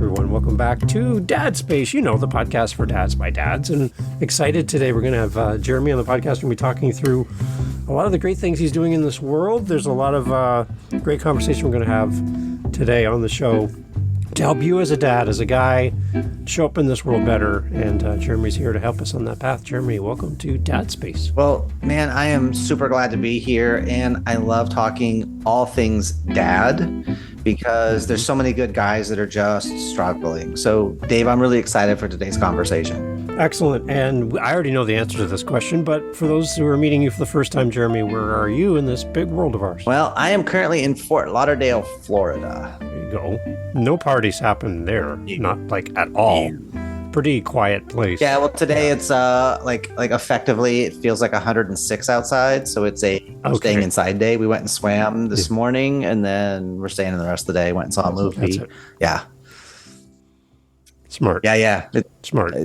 everyone. Welcome back to Dad Space. You know, the podcast for dads by dads. And excited today, we're going to have Jeremy on the podcast. We're going to be talking through a lot of the great things he's doing in this world. There's a lot of great conversation we're going to have today on the show to help you as a dad, as a guy, show up in this world better. And Jeremy's here to help us on that path. Jeremy, welcome to Dad Space. Well, man, I am super glad to be here. And I love talking all things dad, because there's so many good guys that are just struggling. So, Dave, I'm really excited for today's conversation. Excellent. And I already know the answer to this question, but for those who are meeting you for the first time, Jeremy, where are you in this big world of ours? Well, I am currently in Fort Lauderdale, Florida. There you go. No parties happen there, not like at all. Pretty quiet place. Yeah, well, today it's like effectively it feels like 106 outside, so it's a staying inside day. We went and swam this morning, and then we're staying in the rest of the day. Went and saw a movie. Yeah. Smart. Yeah. Smart.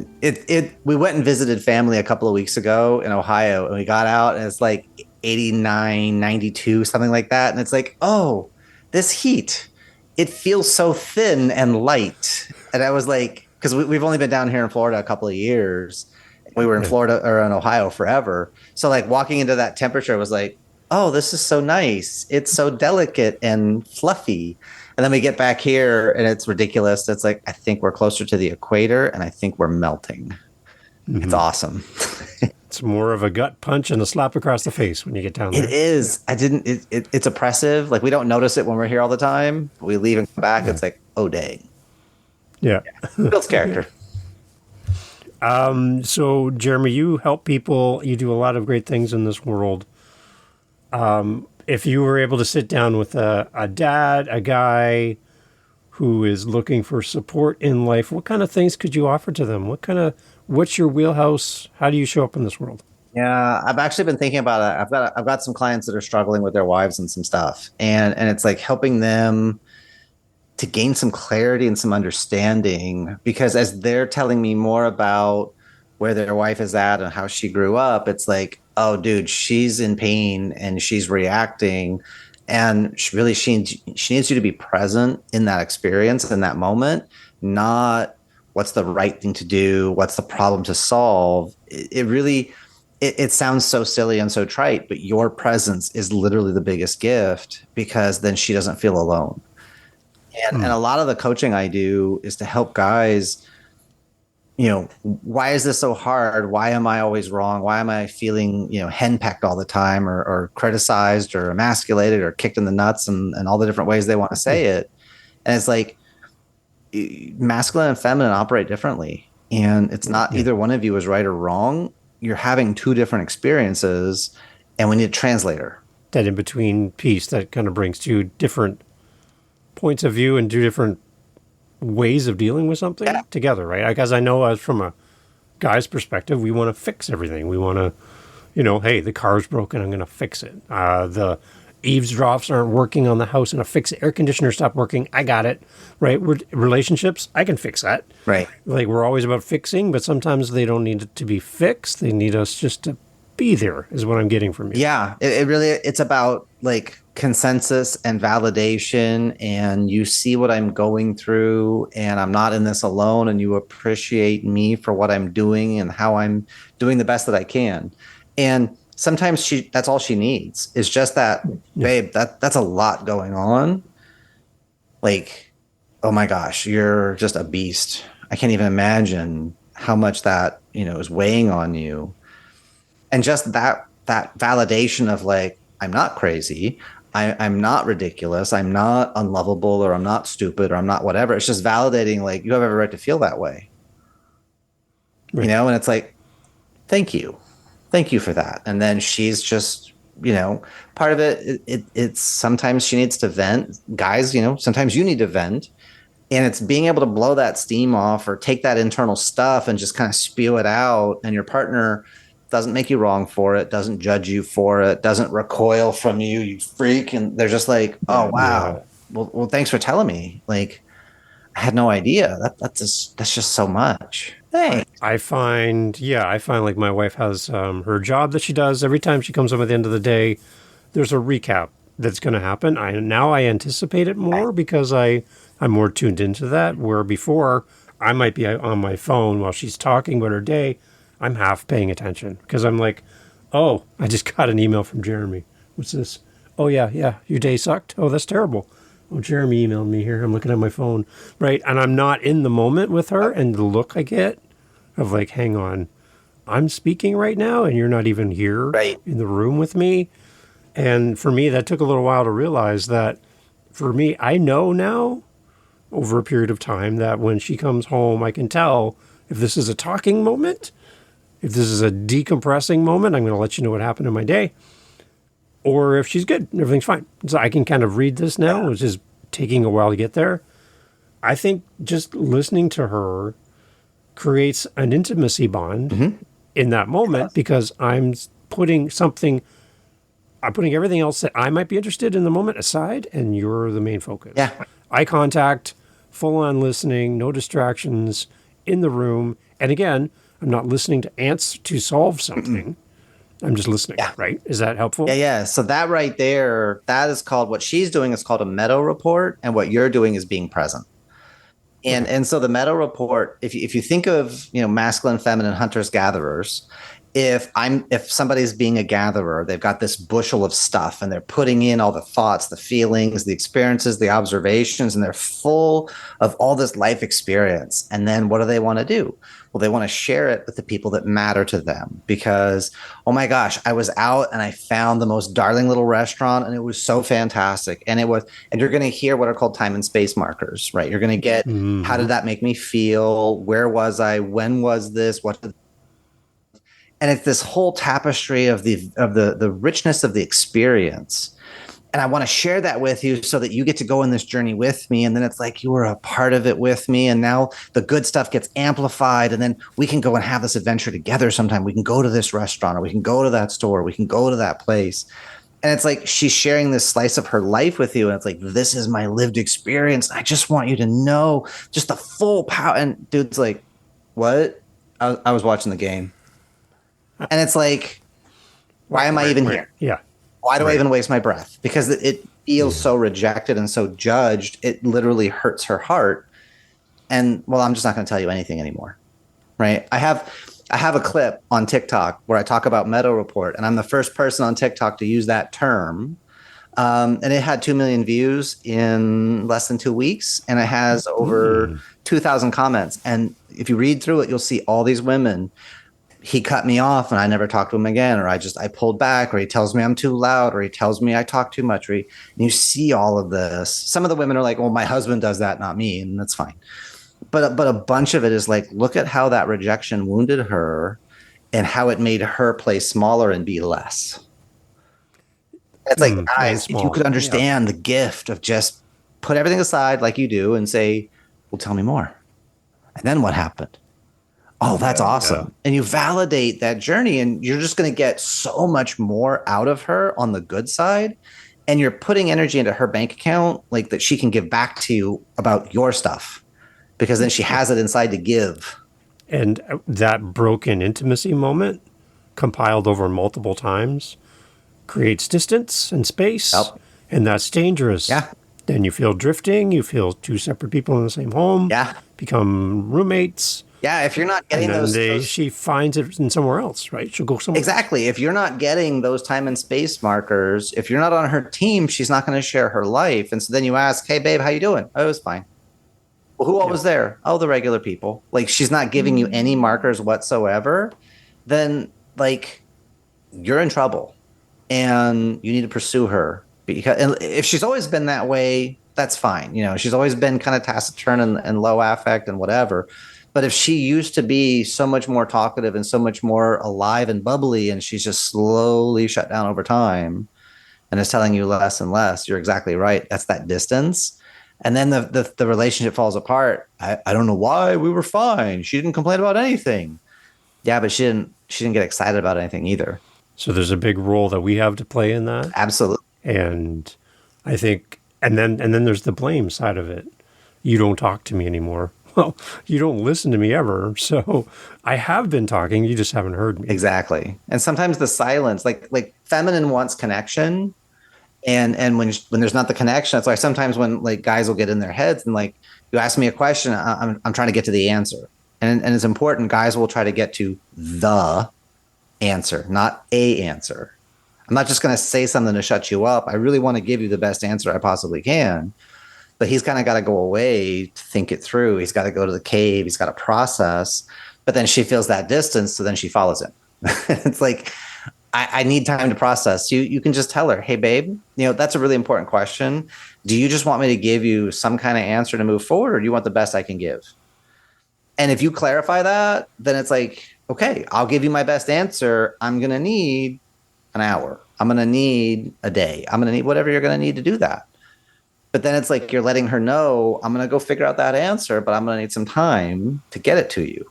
We went and visited family a couple of weeks ago in Ohio, and we got out and it's like 89, 92, something like that. And it's like, oh, this heat, it feels so thin and light. And I was like, because we've only been down here in Florida a couple of years. We were in Florida or in Ohio forever. So like walking into that temperature was like, oh, this is so nice. It's so delicate and fluffy. And then we get back here and it's ridiculous. It's like, I think we're closer to the equator and I think we're melting. Mm-hmm. It's awesome. It's more of a gut punch and a slap across the face when you get down there. It is. It's oppressive. Like we don't notice it when we're here all the time. We leave and come back. Yeah. It's like, oh, dang. Yeah. Builds character. So Jeremy, you help people. You do a lot of great things in this world. If you were able to sit down with a dad, a guy who is looking for support in life, what kind of things could you offer to them? What's your wheelhouse? How do you show up in this world? Yeah, I've actually been thinking about it. I've got some clients that are struggling with their wives and some stuff, and it's like helping them to gain some clarity and some understanding, because as they're telling me more about where their wife is at and how she grew up, it's like, oh, dude, she's in pain and she's reacting. And she needs you to be present in that experience, in that moment, not what's the right thing to do, what's the problem to solve. It sounds so silly and so trite, but your presence is literally the biggest gift, because then she doesn't feel alone. And a lot of the coaching I do is to help guys, why is this so hard? Why am I always wrong? Why am I feeling, henpecked all the time, or criticized or emasculated or kicked in the nuts and all the different ways they want to say it? And it's like masculine and feminine operate differently. And it's not either one of you is right or wrong. You're having two different experiences, and we need a translator. That in between piece that kind of brings two different points of view and two different ways of dealing with something together, right? Because I know as from a guy's perspective, we want to fix everything. We want to, hey, the car's broken, I'm going to fix it. The eavesdrops aren't working on the house, and fix it. Air conditioner stopped working, I got it, right? Relationships, I can fix that. Right. Like we're always about fixing, but sometimes they don't need it to be fixed. They need us just to be there, is what I'm getting from you. Yeah, it's about like consensus and validation, and you see what I'm going through, and I'm not in this alone, and you appreciate me for what I'm doing and how I'm doing the best that I can. And sometimes that's all she needs is just that, babe, that's a lot going on. Like, oh my gosh, you're just a beast. I can't even imagine how much that, is weighing on you. And just that validation of like, I'm not crazy. I'm not ridiculous. I'm not unlovable, or I'm not stupid, or I'm not whatever. It's just validating, like, you have every right to feel that way. Right. And it's like, thank you. Thank you for that. And then she's just, part of it's sometimes she needs to vent. Guys, sometimes you need to vent. And it's being able to blow that steam off or take that internal stuff and just kind of spew it out. And your partner doesn't make you wrong for it, doesn't judge you for it, doesn't recoil from you, you freak. And they're just like, oh, wow. Well, thanks for telling me. Like, I had no idea. That's just so much. Thanks. I find like my wife has her job that she does. Every time she comes home at the end of the day, there's a recap that's going to happen. I anticipate it more because I I'm more tuned into that. Where before I might be on my phone while she's talking about her day, I'm half paying attention because I'm like, oh, I just got an email from Jeremy. What's this? Oh yeah, your day sucked. Oh, that's terrible. Oh, Jeremy emailed me here. I'm looking at my phone, right? And I'm not in the moment with her, and the look I get of like, hang on, I'm speaking right now, and you're not even here Right. in the room with me. And for me, that took a little while to realize that. For me, I know now over a period of time that when she comes home, I can tell if this is a talking moment, if this is a decompressing moment. I'm going to let you know what happened in my day, or if she's good, everything's fine. So I can kind of read this now, which is taking a while to get there. I think just listening to her creates an intimacy bond in that moment because putting something, I'm putting everything else that I might be interested in the moment aside, and you're the main focus. Yeah. Eye contact, full on listening, no distractions in the room. And again, I'm not listening to ants to solve something. I'm just listening, right? Is that helpful? Yeah. So that right there, that is called, what she's doing is called a meta report, and what you're doing is being present. And so the meta report, if you think of, masculine, feminine, hunters, gatherers, if somebody's being a gatherer, they've got this bushel of stuff and they're putting in all the thoughts, the feelings, the experiences, the observations, and they're full of all this life experience. And then what do they want to do? Well, they want to share it with the people that matter to them because, oh my gosh, I was out and I found the most darling little restaurant and it was so fantastic. And you're going to hear what are called time and space markers, right? You're going to get, how did that make me feel? Where was I? When was this? And it's this whole tapestry of the richness of the experience. And I want to share that with you so that you get to go in this journey with me. And then it's like you were a part of it with me. And now the good stuff gets amplified. And then we can go and have this adventure together sometime. We can go to this restaurant, or we can go to that store. We can go to that place. And it's like she's sharing this slice of her life with you. And it's like, this is my lived experience. I just want you to know just the full power. And dude's like, what? I was watching the game. And it's like, why am I even here? Yeah. Why do I even waste my breath? Because it feels so rejected and so judged. It literally hurts her heart. And well, I'm just not going to tell you anything anymore. Right. I have a clip on TikTok where I talk about meta report, and I'm the first person on TikTok to use that term. And it had 2 million views in less than 2 weeks. And it has over 2,000 comments. And if you read through it, you'll see all these women. He cut me off and I never talked to him again, or I pulled back, or he tells me I'm too loud, or he tells me I talk too much, and you see all of this. Some of the women are like, well, my husband does that, not me. And that's fine. But a bunch of it is like, look at how that rejection wounded her and how it made her play smaller and be less. It's like, guys, if you could understand the gift of just put everything aside like you do and say, well, tell me more. And then what happened? Oh, that's awesome. Yeah. And you validate that journey, and you're just going to get so much more out of her on the good side. And you're putting energy into her bank account, like that she can give back to you about your stuff, because then she has it inside to give. And that broken intimacy moment compiled over multiple times creates distance and space. Yep. And that's dangerous. Yeah. Then you feel drifting. You feel two separate people in the same home. Yeah. Become roommates. Yeah, if you're not getting she finds it in somewhere else, right? She'll go somewhere. Exactly. If you're not getting those time and space markers, if you're not on her team, she's not going to share her life. And so then you ask, hey, babe, how you doing? Oh, it was fine. Well, who all was there? Oh, the regular people. Like, she's not giving you any markers whatsoever. Then, like, you're in trouble and you need to pursue her. And if she's always been that way, that's fine. She's always been kind of taciturn and low affect and whatever. But if she used to be so much more talkative and so much more alive and bubbly, and she's just slowly shut down over time and is telling you less and less, you're exactly right. That's that distance. And then the relationship falls apart. I don't know why. We were fine. She didn't complain about anything. Yeah, but she didn't get excited about anything either. So there's a big role that we have to play in that. Absolutely. And I think, and then there's the blame side of it. You don't talk to me anymore. Well, you don't listen to me ever. So I have been talking. You just haven't heard me. Exactly. And sometimes the silence, like feminine wants connection, And when there's not the connection, it's like sometimes when like guys will get in their heads and like you ask me a question, I'm trying to get to the answer, and it's important. Guys will try to get to the answer, not a answer. I'm not just going to say something to shut you up. I really want to give you the best answer I possibly can. But he's kind of got to go away to think it through. He's got to go to the cave. He's got to process. But then she feels that distance, so then she follows him. It's like, I need time to process. You can just tell her, hey, babe, that's a really important question. Do you just want me to give you some kind of answer to move forward, or do you want the best I can give? And if you clarify that, then it's like, okay, I'll give you my best answer. I'm going to need an hour. I'm going to need a day. I'm going to need whatever you're going to need to do that. But then it's like you're letting her know, I'm going to go figure out that answer, but I'm going to need some time to get it to you.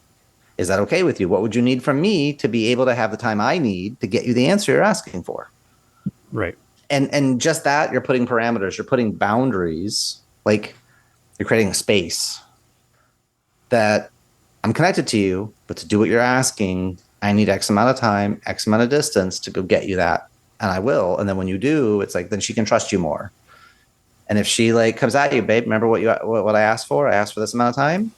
Is that okay with you? What would you need from me to be able to have the time I need to get you the answer you're asking for? Right. And just that, you're putting parameters, you're putting boundaries, like you're creating a space that I'm connected to you, but to do what you're asking, I need X amount of time, X amount of distance to go get you that. And I will. And then when you do, it's like, then she can trust you more. And if she like comes at you, babe, remember what I asked for? I asked for this amount of time,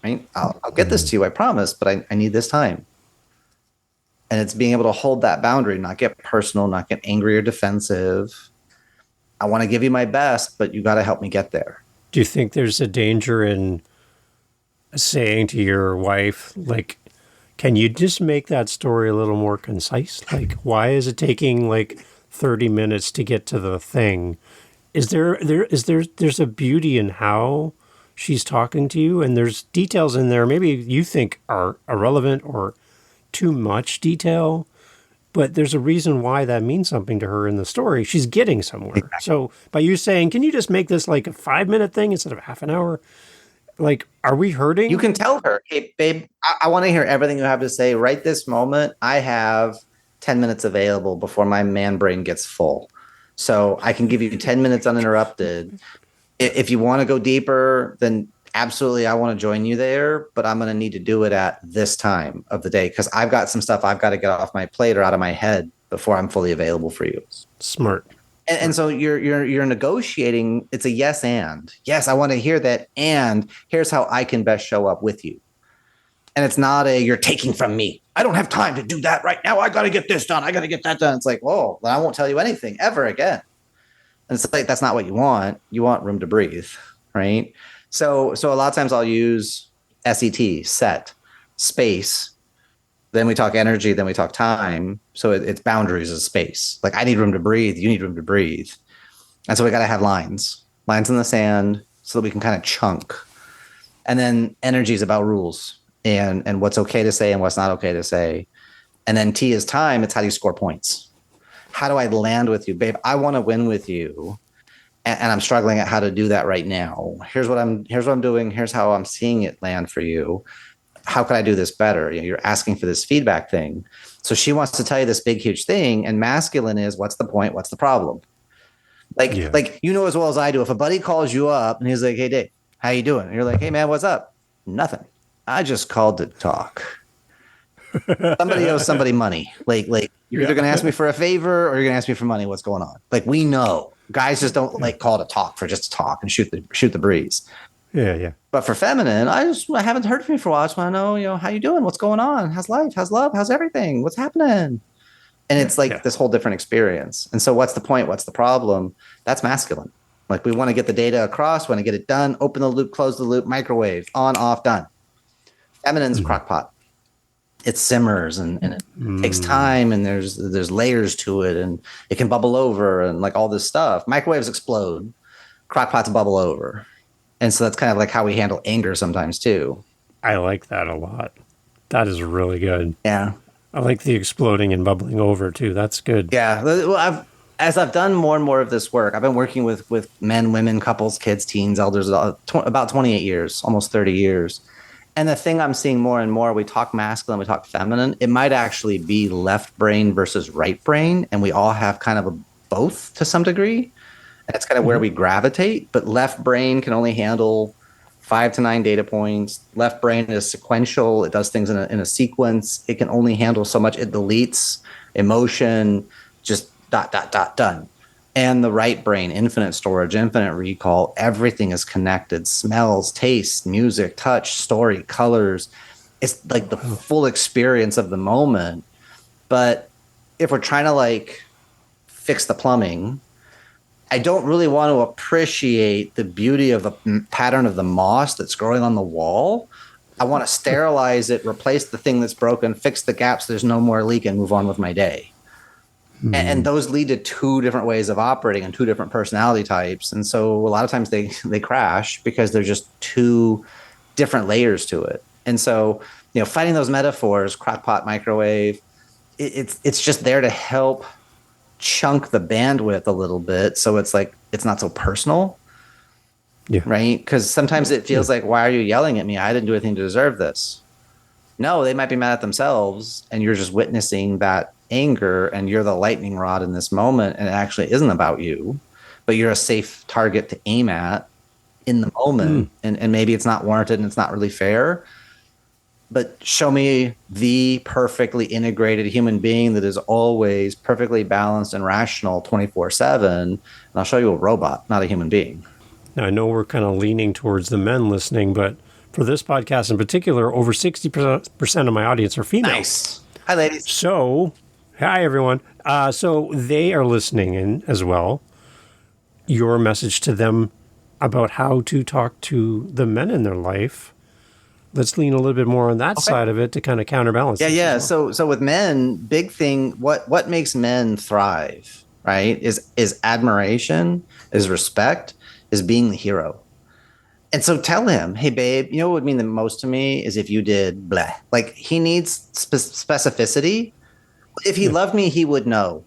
right? I'll get this to you, I promise, but I need this time. And it's being able to hold that boundary, not get personal, not get angry or defensive. I want to give you my best, but you got to help me get there. Do you think there's a danger in saying to your wife, like, can you just make that story a little more concise? Like, why is it taking like 30 minutes to get to the thing? There's a beauty in how she's talking to you, and there's details in there maybe you think are irrelevant or too much detail, but there's a reason why that means something to her in the story. She's getting somewhere. Exactly. So by you saying, can you just make this like a 5-minute thing instead of half an hour? Like, are we hurting? You can tell her, hey, babe, I want to hear everything you have to say right this moment. I have 10 minutes available before my man brain gets full. So I can give you 10 minutes uninterrupted. If you want to go deeper, then absolutely, I want to join you there, but I'm going to need to do it at this time of the day because I've got some stuff I've got to get off my plate or out of my head before I'm fully available for you. Smart. And so you're negotiating. It's a yes and. Yes, I want to hear that. And here's how I can best show up with you. And it's not you're taking from me. I don't have time to do that right now. I got to get this done. I got to get that done. It's like, whoa, then I won't tell you anything ever again. And it's like, that's not what you want. You want room to breathe, right? So a lot of times I'll use set, space. Then we talk energy. Then we talk time. So it's boundaries of space. Like I need room to breathe. You need room to breathe. And so we got to have lines in the sand so that we can kind of chunk. And then energy is about rules and what's okay to say and what's not okay to say. And then T is time. It's how do you score points? How do I land with you, babe? I want to win with you. And I'm struggling at how to do that right now. Here's what I'm doing. Here's how I'm seeing it land for you. How can I do this better? You're asking for this feedback thing. So she wants to tell you this big, huge thing. And masculine is what's the point? What's the problem? Like as well as I do. If a buddy calls you up and he's like, hey, Dave, how you doing? And you're like, hey, man, what's up? Nothing. I just called to talk. Somebody owes somebody money. Like you're either going to ask me for a favor or you're going to ask me for money. What's going on? Like we know guys just don't like call to talk for just to talk and shoot the breeze. Yeah. But for feminine, I haven't heard from you for a while. I just want to know, how you doing? What's going on? How's life? How's love? How's everything? What's happening? And it's like this whole different experience. And so what's the point? What's the problem? That's masculine. Like we want to get the data across, want to get it done, open the loop, close the loop, microwave, on, off, done. Feminine's crock pot. It simmers and it takes time and there's layers to it and it can bubble over and like all this stuff. Microwaves explode, crock pots bubble over. And so that's kind of like how we handle anger sometimes too. I like that a lot. That is really good. Yeah. I like the exploding and bubbling over too. That's good. Yeah. Well, as I've done more and more of this work, I've been working with men, women, couples, kids, teens, elders, about 28 years, almost 30 years. And the thing I'm seeing more and more, we talk masculine, we talk feminine, it might actually be left brain versus right brain. And we all have kind of a both to some degree. And that's kind of where we gravitate. But left brain can only handle 5 to 9 data points. Left brain is sequential. It does things in a sequence. It can only handle so much. It deletes emotion, just ... done. And the right brain, infinite storage, infinite recall, everything is connected. Smells, taste, music, touch, story, colors. It's like the full experience of the moment. But if we're trying to like fix the plumbing, I don't really want to appreciate the beauty of the pattern of the moss that's growing on the wall. I want to sterilize it, replace the thing that's broken, fix the gaps, there's no more leak, and move on with my day. And those lead to two different ways of operating and two different personality types. And so a lot of times they crash because there's just two different layers to it. And so, finding those metaphors, crock pot, microwave, it's just there to help chunk the bandwidth a little bit. So it's like, it's not so personal. Yeah. Right. Because sometimes it feels like, why are you yelling at me? I didn't do anything to deserve this. No, they might be mad at themselves and you're just witnessing that anger and you're the lightning rod in this moment. And it actually isn't about you, but you're a safe target to aim at in the moment. And maybe it's not warranted and it's not really fair. But show me the perfectly integrated human being that is always perfectly balanced and rational 24/7. And I'll show you a robot, not a human being. Now, I know we're kind of leaning towards the men listening, but for this podcast in particular, over 60% of my audience are female. Nice. Hi, ladies. So, hi, everyone. So they are listening in as well. Your message to them about how to talk to the men in their life. Let's lean a little bit more on that side of it to kind of counterbalance. Yeah. Well. So with men, big thing, what makes men thrive, right? Is admiration, is respect, is being the hero. And so tell him, hey, babe, you know what would mean the most to me is if you did blah. Like he needs specificity. If he loved me, he would know.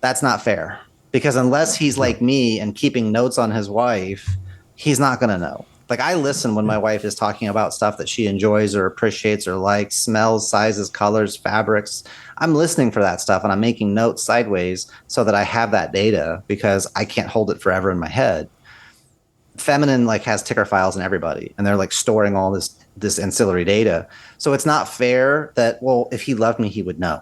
That's not fair. Because unless he's like me and keeping notes on his wife, he's not going to know. Like I listen when my wife is talking about stuff that she enjoys or appreciates or likes, smells, sizes, colors, fabrics. I'm listening for that stuff and I'm making notes sideways so that I have that data because I can't hold it forever in my head. Feminine like has ticker files in everybody and they're like storing all this ancillary data. So it's not fair that, well, if he loved me, he would know.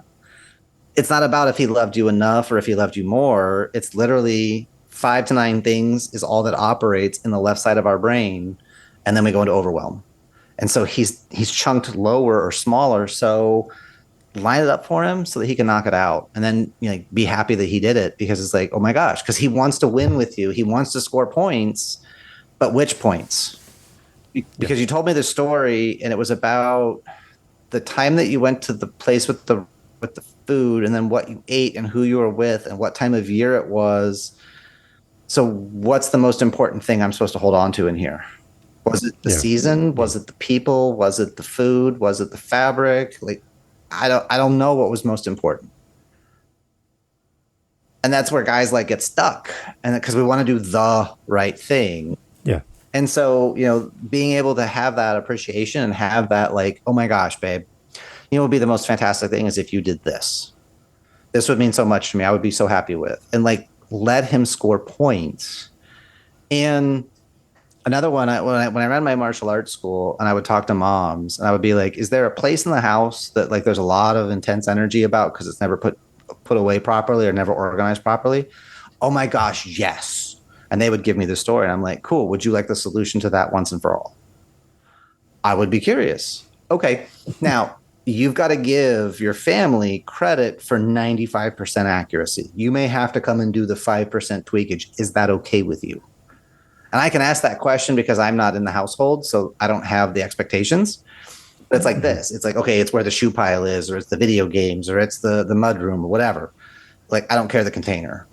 It's not about if he loved you enough or if he loved you more. It's literally 5 to 9 things is all that operates in the left side of our brain. And then we go into overwhelm. And so he's chunked lower or smaller. So line it up for him so that he can knock it out. And then be happy that he did it because it's like, oh my gosh, because he wants to win with you. He wants to score points, but which points? Because you told me the story and it was about the time that you went to the place with the food and then what you ate and who you were with and what time of year it was. So what's the most important thing I'm supposed to hold on to in here? Was it the season? Was it the people? Was it the food? Was it the fabric? Like, I don't know what was most important. And that's where guys like get stuck. And because we want to do the right thing. Yeah. And so, being able to have that appreciation and have that like, oh my gosh, babe, what would be the most fantastic thing is if you did this. This would mean so much to me. I would be so happy with. And like, let him score points. And another one, when I ran my martial arts school and I would talk to moms and I would be like, is there a place in the house that like there's a lot of intense energy about because it's never put away properly or never organized properly? Oh my gosh, yes. And they would give me the story. And I'm like, cool. Would you like the solution to that once and for all? I would be curious. Okay. Now, you've got to give your family credit for 95% accuracy. You may have to come and do the 5% tweakage. Is that okay with you? And I can ask that question because I'm not in the household, so I don't have the expectations. But it's like this. It's like, okay, it's where the shoe pile is, or it's the video games, or it's the mud room, or whatever. Like, I don't care the container.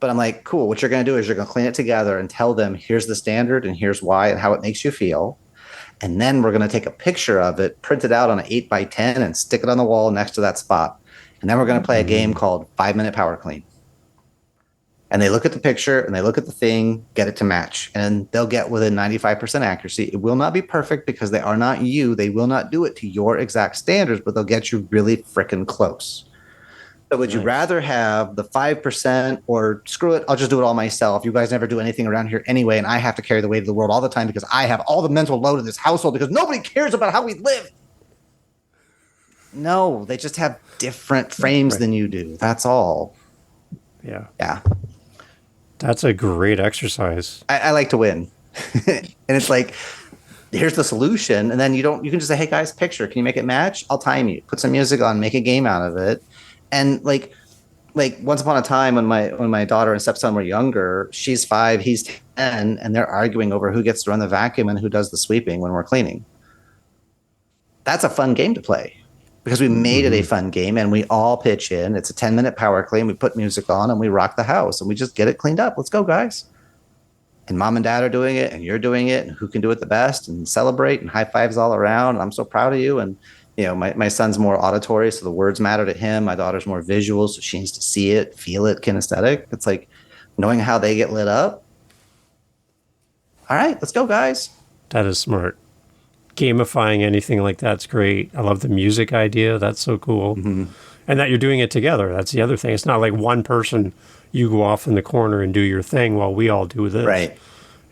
But I'm like, cool, what you're going to do is you're going to clean it together and tell them, here's the standard, and here's why, and how it makes you feel. And then we're going to take a picture of it, print it out on an 8x10 and stick it on the wall next to that spot. And then we're going to play a game called 5-Minute Power Clean. And they look at the picture and they look at the thing, get it to match. And they'll get within 95% accuracy. It will not be perfect because they are not you. They will not do it to your exact standards, but they'll get you really freaking close. So would you rather have the 5% or screw it, I'll just do it all myself. You guys never do anything around here anyway, and I have to carry the weight of the world all the time because I have all the mental load in this household because nobody cares about how we live. No, they just have different frames than you do. That's all. Yeah. Yeah. That's a great exercise. I like to win. And it's like, here's the solution. And then you can just say, hey guys, picture, can you make it match? I'll time you, put some music on, make a game out of it. And like once upon a time when my daughter and stepson were younger, she's 5, he's 10, and they're arguing over who gets to run the vacuum and who does the sweeping when we're cleaning. That's a fun game to play because we made it a fun game and we all pitch in. It's a 10-minute power clean. We put music on and we rock the house and we just get it cleaned up. Let's go, guys. And mom and dad are doing it and you're doing it and who can do it the best and celebrate and high fives all around. And I'm so proud of you. And, you know, my son's more auditory, so the words matter to him. My daughter's more visual, so she needs to see it, feel it, kinesthetic. It's like knowing how they get lit up. All right, let's go, guys. That is smart. Gamifying anything like that's great. I love the music idea. That's so cool. And that you're doing it together. That's the other thing. It's not like one person, you go off in the corner and do your thing while we all do this. Right.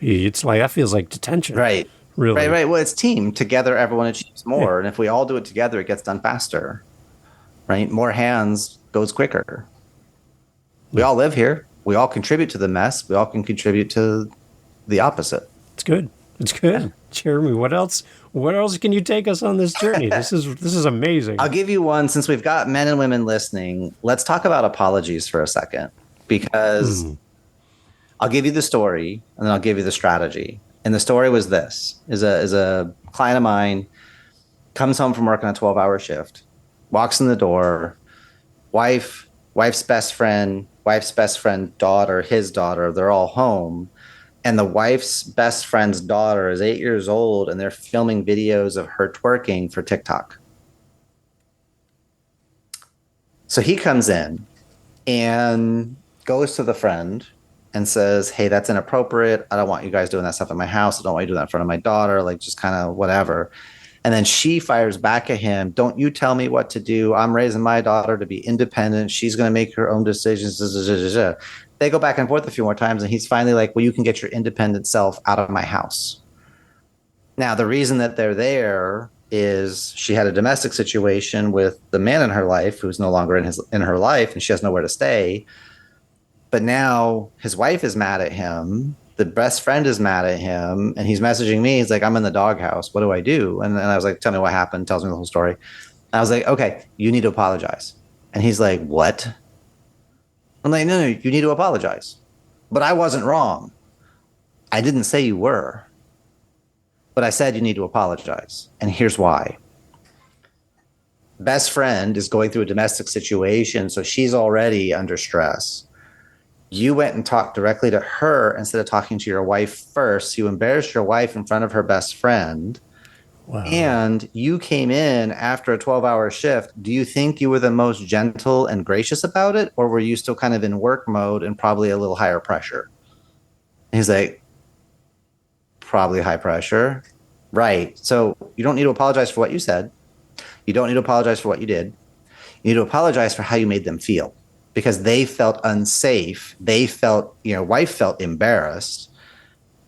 It's like, that feels like detention. Right. Really. Right. Well, it's team. Together, everyone achieves more. And if we all do it together, it gets done faster. Right? More hands goes quicker. We all live here. We all contribute to the mess. We all can contribute to the opposite. It's good. It's good. Yeah. Jeremy, what else? What else can you take us on this journey? This is amazing. I'll give you one since we've got men and women listening. Let's talk about apologies for a second because I'll give you the story and then I'll give you the strategy. And the story was this: is a client of mine comes home from work on a 12-hour shift, walks in the door, wife's best friend, daughter, his daughter, they're all home. And the wife's best friend's daughter is 8 years old, and they're filming videos of her twerking for TikTok. So he comes in and goes to the friend and says, hey, that's inappropriate. I don't want you guys doing that stuff at my house. I don't want you doing that in front of my daughter, like just kind of whatever. And then she fires back at him. Don't you tell me what to do. I'm raising my daughter to be independent. She's going to make her own decisions. They go back and forth a few more times, and he's finally like, well, you can get your independent self out of my house. Now, the reason that they're there is she had a domestic situation with the man in her life who's no longer in her life, and she has nowhere to stay. But now his wife is mad at him. The best friend is mad at him, and he's messaging me. He's like, I'm in the doghouse. What do I do? And I was like, tell me what happened. Tells me the whole story. And I was like, okay, you need to apologize. And he's like, what? I'm like, no, you need to apologize. But I wasn't wrong. I didn't say you were. But I said you need to apologize. And here's why. Best friend is going through a domestic situation, so she's already under stress. You went and talked directly to her instead of talking to your wife first. You embarrassed your wife in front of her best friend. Wow. And you came in after a 12-hour shift. Do you think you were the most gentle and gracious about it? Or were you still kind of in work mode and probably a little higher pressure? And he's like, probably high pressure. Right. So you don't need to apologize for what you said. You don't need to apologize for what you did. You need to apologize for how you made them feel because they felt unsafe. They felt, your wife felt embarrassed.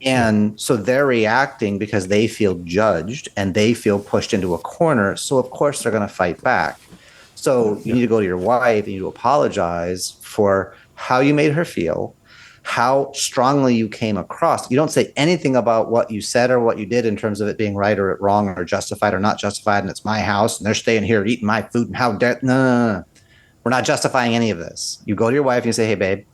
And so they're reacting because they feel judged and they feel pushed into a corner. So, of course, they're going to fight back. So you need to go to your wife and you need to apologize for how you made her feel, how strongly you came across. You don't say anything about what you said or what you did in terms of it being right or wrong or justified or not justified. And it's my house and they're staying here eating my food. And how dare, no. We're not justifying any of this. You go to your wife and you say, hey, babe,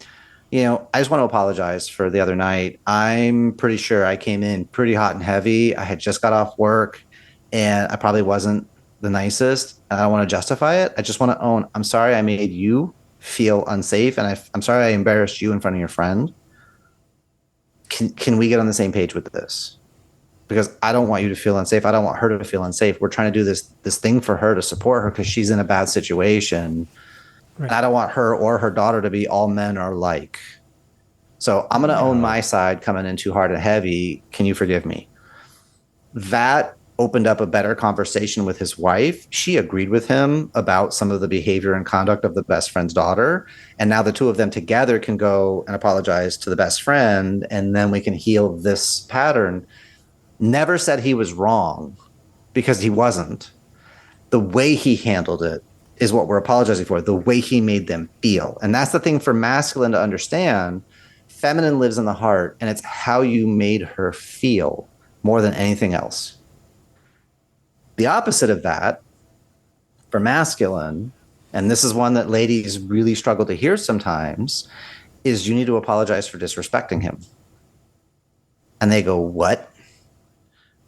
I just want to apologize for the other night. I'm pretty sure I came in pretty hot and heavy. I had just got off work and I probably wasn't the nicest. And I don't want to justify it. I just want to own, I'm sorry I made you feel unsafe. And I'm sorry I embarrassed you in front of your friend. Can we get on the same page with this? Because I don't want you to feel unsafe. I don't want her to feel unsafe. We're trying to do this thing for her to support her because she's in a bad situation. Right. And I don't want her or her daughter to be all men are like. So I'm going to own my side coming in too hard and heavy. Can you forgive me? That opened up a better conversation with his wife. She agreed with him about some of the behavior and conduct of the best friend's daughter. And now the two of them together can go and apologize to the best friend. And then we can heal this pattern. Never said he was wrong because he wasn't. The way he handled it is what we're apologizing for, the way he made them feel. And that's the thing for masculine to understand. Feminine lives in the heart, and it's how you made her feel more than anything else. The opposite of that for masculine, and this is one that ladies really struggle to hear sometimes, is you need to apologize for disrespecting him. And they go, what?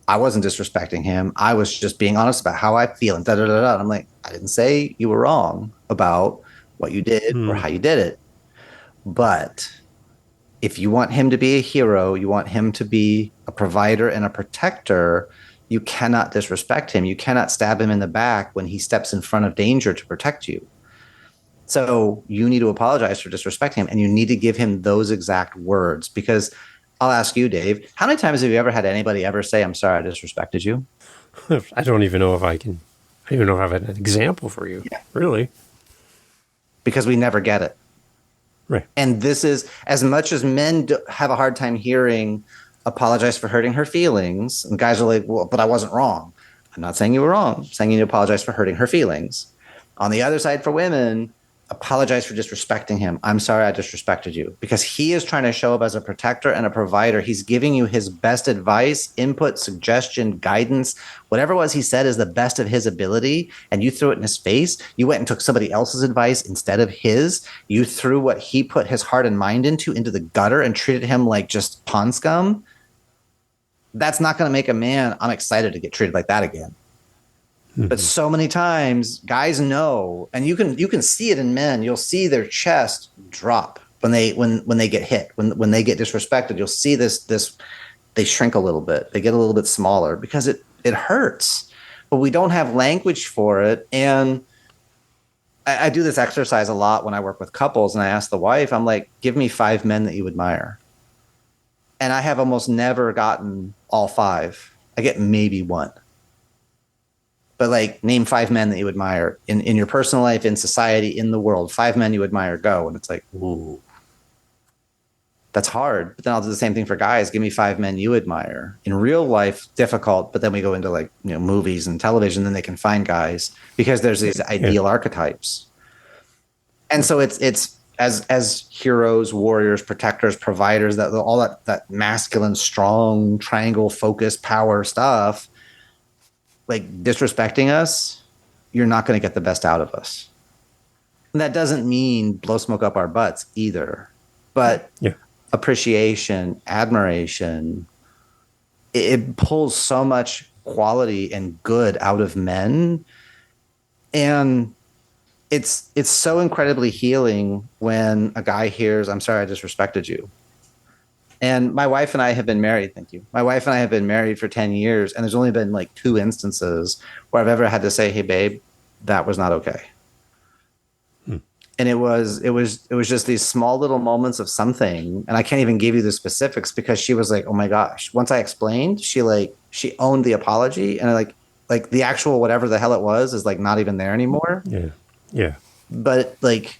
I wasn't disrespecting him. I was just being honest about how I feel. And da da da da. I'm like, I didn't say you were wrong about what you did or how you did it. But if you want him to be a hero, you want him to be a provider and a protector, you cannot disrespect him. You cannot stab him in the back when he steps in front of danger to protect you. So you need to apologize for disrespecting him, and you need to give him those exact words. Because I'll ask you, Dave, how many times have you ever had anybody ever say, I'm sorry, I disrespected you? I don't even know if I can. I don't even know if I have an example for you. Yeah. Really? Because we never get it. Right. And this is, as much as men have a hard time hearing, apologize for hurting her feelings. And guys are like, well, but I wasn't wrong. I'm not saying you were wrong. I'm saying you need to apologize for hurting her feelings. On the other side, for women, apologize for disrespecting him. I'm sorry I disrespected you, because he is trying to show up as a protector and a provider. He's giving you his best advice, input, suggestion, guidance. Whatever it was he said is the best of his ability, and you threw it in his face. You went and took somebody else's advice instead of his. You threw what he put his heart and mind into the gutter and treated him like just pond scum. That's not going to make a man, I'm excited to get treated like that again. But so many times guys know, and you can see it in men. You'll see their chest drop when they get hit, when they get disrespected. You'll see this they shrink a little bit. They get a little bit smaller because it hurts, but we don't have language for it. And I do this exercise a lot when I work with couples, and I ask the wife, I'm like, give me 5 men that you admire. And I have almost never gotten all 5. I get maybe 1. But like, name 5 men that you admire in your personal life, in society, in the world. 5 men you admire, go. And it's like, ooh, that's hard. But then I'll do the same thing for guys. Give me 5 men you admire. In real life, difficult. But then we go into like, movies and television, then they can find guys because there's these ideal archetypes. And so it's as heroes, warriors, protectors, providers, that all that masculine, strong, triangle, focus, power stuff. Like, disrespecting us, you're not going to get the best out of us. And that doesn't mean blow smoke up our butts either. But appreciation, admiration, it pulls so much quality and good out of men. And it's so incredibly healing when a guy hears, I'm sorry I disrespected you. And my wife and I have been married. Thank you. My wife and I have been married for 10 years. And there's only been like 2 instances where I've ever had to say, hey, babe, that was not okay. And it was just these small little moments of something. And I can't even give you the specifics because she was like, oh my gosh. Once I explained, she owned the apology, and like the actual whatever the hell it was is like not even there anymore. Yeah. Yeah. But like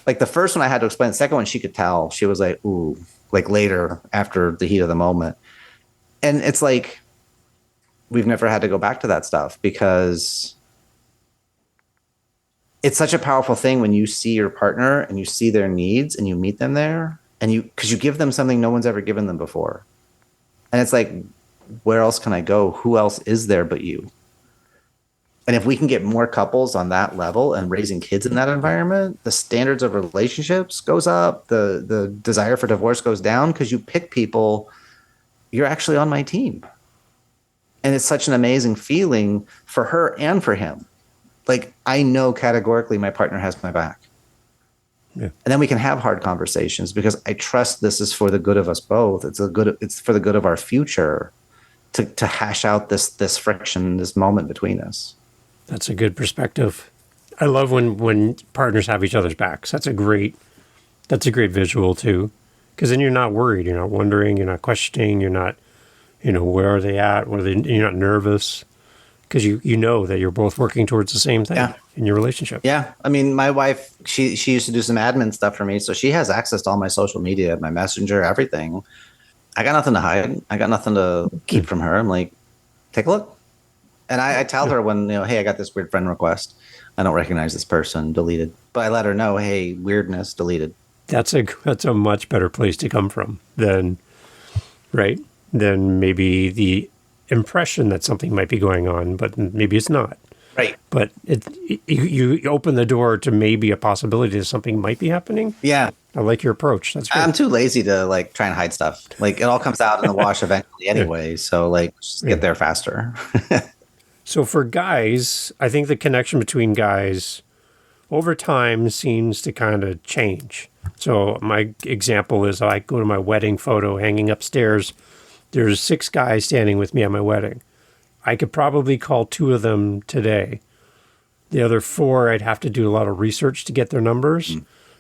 the first one I had to explain. The second one, she could tell. She was like, ooh. Like later, after the heat of the moment. And it's like, we've never had to go back to that stuff because it's such a powerful thing when you see your partner and you see their needs and you meet them there, and because you give them something no one's ever given them before. And it's like, where else can I go? Who else is there but you? And if we can get more couples on that level and raising kids in that environment, the standards of relationships goes up, the desire for divorce goes down, because you pick people, you're actually on my team. And it's such an amazing feeling for her and for him. Like, I know categorically my partner has my back. Yeah. And then we can have hard conversations because I trust this is for the good of us both. It's for the good of our future to hash out this friction, this moment between us. That's a good perspective. I love when partners have each other's backs. That's a great visual too, because then you're not worried, you're not wondering, you're not questioning, you're not, where are they at? You're not nervous because you know that you're both working towards the same thing in your relationship. Yeah. I mean, my wife, she used to do some admin stuff for me, so she has access to all my social media, my messenger, everything. I got nothing to hide. I got nothing to keep from her. I'm like, take a look. And I tell her when, hey, I got this weird friend request. I don't recognize this person, deleted. But I let her know, hey, weirdness, deleted. that's a much better place to come from than right than maybe the impression that something might be going on, but maybe it's not. Right. But you open the door to maybe a possibility that something might be happening. Yeah. I like your approach. That's great. I'm too lazy to like try and hide stuff. Like it all comes out in the wash eventually anyway. So like just get there faster. So for guys, I think the connection between guys over time seems to kind of change. So my example is I go to my wedding photo hanging upstairs. There's 6 guys standing with me at my wedding. I could probably call 2 of them today. The other 4, I'd have to do a lot of research to get their numbers.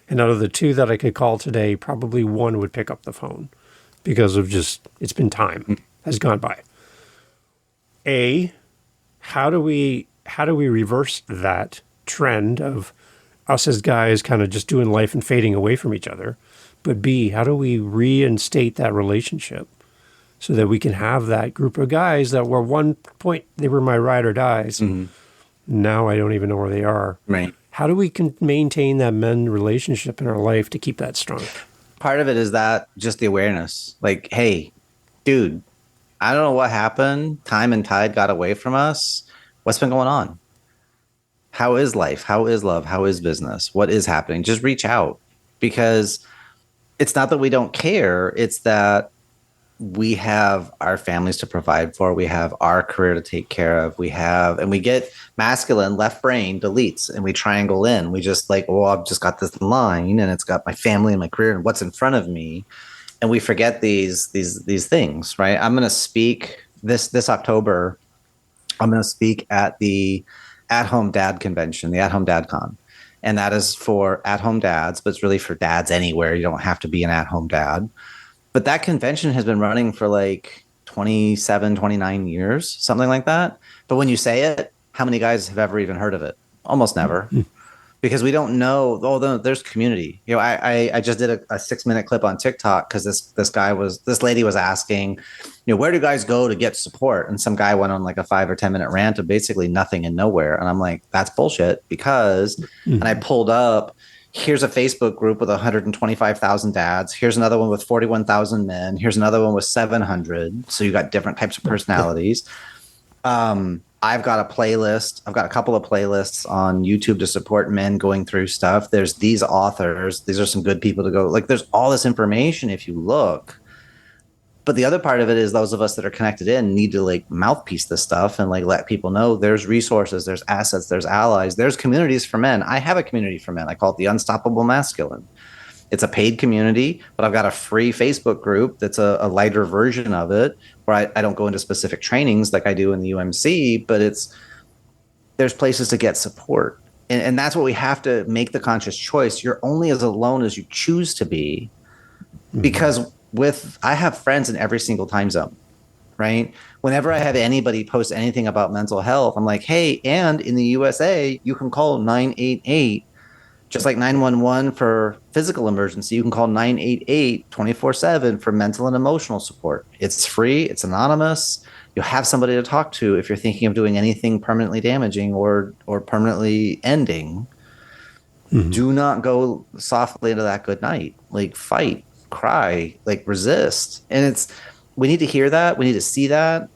And out of the 2 that I could call today, probably 1 would pick up the phone because of just, it's been time has gone by. How do we reverse that trend of us as guys kind of just doing life and fading away from each other? But B, how do we reinstate that relationship so that we can have that group of guys that were one point, they were my ride or dies. Now I don't even know where they are. Right. How do we maintain that men relationship in our life to keep that strong? Part of it is that just the awareness. Like, hey, dude, I don't know what happened. Time and tide got away from us. What's been going on? How is life? How is love? How is business? What is happening? Just reach out, because it's not that we don't care. It's that we have our families to provide for. We have our career to take care of. And we get masculine, left brain deletes, and we triangle in. We just like, oh, I've just got this line and it's got my family and my career and what's in front of me. And we forget these things, right? I'm going to speak this October. I'm going to speak at the At-Home Dad Convention, the At-Home Dad Con. And that is for at-home dads, but it's really for dads anywhere. You don't have to be an at-home dad. But that convention has been running for like 27, 29 years, something like that. But when you say it, how many guys have ever even heard of it? Almost never. Because we don't know, although there's community. You know, I just did a 6-minute clip on TikTok because this lady was asking, you know, where do guys go to get support? And some guy went on like a 5 or 10-minute rant of basically nothing and nowhere. And I'm like, that's bullshit, because, and I pulled up, here's a Facebook group with 125,000 dads. Here's another one with 41,000 men. Here's another one with 700. So you got different types of personalities. I've got a playlist. I've got a couple of playlists on YouTube to support men going through stuff. There's these authors. These are some good people to go. Like, there's all this information if you look. But the other part of it is those of us that are connected in need to like mouthpiece this stuff and like let people know there's resources, there's assets, there's allies, there's communities for men. I have a community for men. I call it the Unstoppable Masculine. It's a paid community, but I've got a free Facebook group that's a lighter version of it, where I don't go into specific trainings like I do in the UMC, but there's places to get support. And that's what we have to make the conscious choice. You're only as alone as you choose to be, because I have friends in every single time zone, right? Whenever I have anybody post anything about mental health, I'm like, hey, and in the USA, you can call 988. Just like 911 for physical emergency, you can call 988 24/7 for mental and emotional support. It's free. It's anonymous. You'll have somebody to talk to if you're thinking of doing anything permanently damaging or permanently ending. Do not go softly into that good night. Like, fight, cry, like resist. And we need to hear that. We need to see that.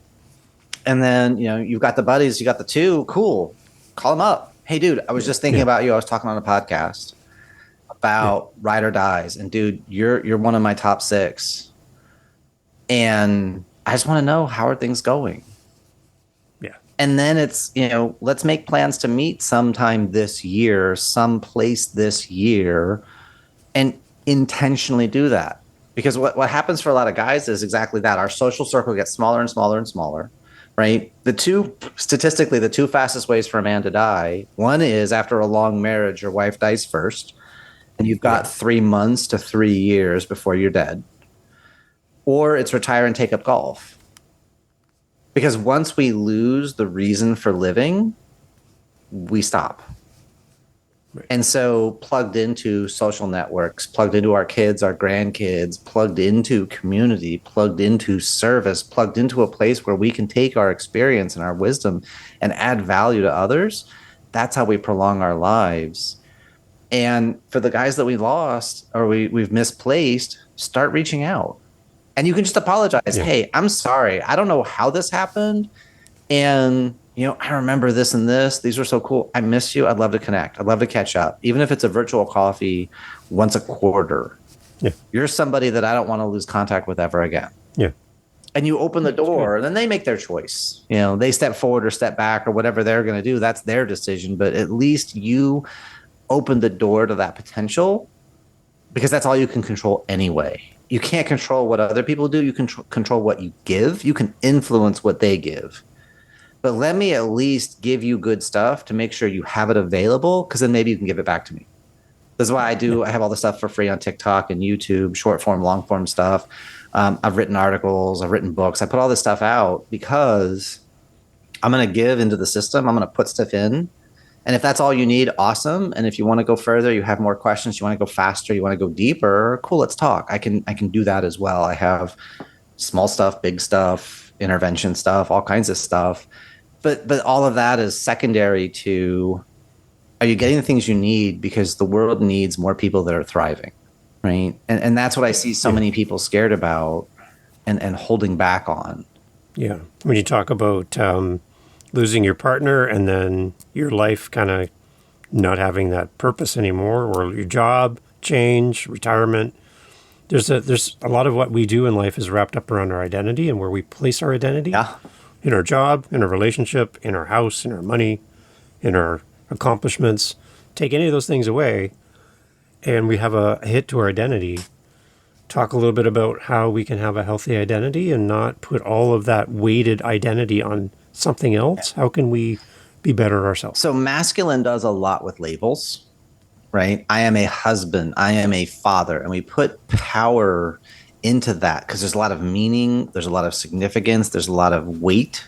And then, you know, you've got the buddies, you got the 2, cool. Call them up. Hey, dude, I was just thinking about you. I was talking on a podcast about ride or dies. And dude, you're one of my top 6. And I just want to know, how are things going? Yeah. And then it's, you know, let's make plans to meet sometime this year, someplace this year, and intentionally do that. Because what happens for a lot of guys is exactly that. Our social circle gets smaller and smaller and smaller. Right. Statistically, the 2 fastest ways for a man to die. One is after a long marriage, your wife dies first, and you've got 3 months to 3 years before you're dead. Or it's retire and take up golf. Because once we lose the reason for living, we stop. Right. And so plugged into social networks, plugged into our kids, our grandkids, plugged into community, plugged into service, plugged into a place where we can take our experience and our wisdom and add value to others. That's how we prolong our lives. And for the guys that we lost or we've misplaced, start reaching out. And you can just apologize. Yeah. Hey, I'm sorry. I don't know how this happened. And, I remember this and this. These were so cool. I miss you. I'd love to connect. I'd love to catch up. Even if it's a virtual coffee once a quarter, Yeah. you're somebody that I don't want to lose contact with ever again. Yeah. And you open the door and then they make their choice. They step forward or step back or whatever they're going to do. That's their decision. But at least you open the door to that potential because that's all you can control anyway. You can't control what other people do. You can control what you give. You can influence what they give. But let me at least give you good stuff to make sure you have it available because then maybe you can give it back to me. This is why I have all the stuff for free on TikTok and YouTube, short form, long form stuff. I've written articles, I've written books. I put all this stuff out because I'm going to give into the system. I'm going to put stuff in. And if that's all you need, awesome. And if you want to go further, you have more questions, you want to go faster, you want to go deeper, cool, let's talk. I can do that as well. I have small stuff, big stuff, intervention stuff, all kinds of stuff. But all of that is secondary to, are you getting the things you need? Because the world needs more people that are thriving, right? And that's what I see so many people scared about and holding back on. Yeah. When you talk about losing your partner and then your life kind of not having that purpose anymore, or your job change, retirement, there's a lot of what we do in life is wrapped up around our identity and where we place our identity. Yeah. In our job, in our relationship, in our house, in our money, in our accomplishments. Take any of those things away and we have a hit to our identity. Talk a little bit about how we can have a healthy identity and not put all of that weighted identity on something else. How can we be better ourselves? So masculine does a lot with labels, right? I am a husband, I am a father, and we put power into that because there's a lot of meaning, there's a lot of significance, there's a lot of weight.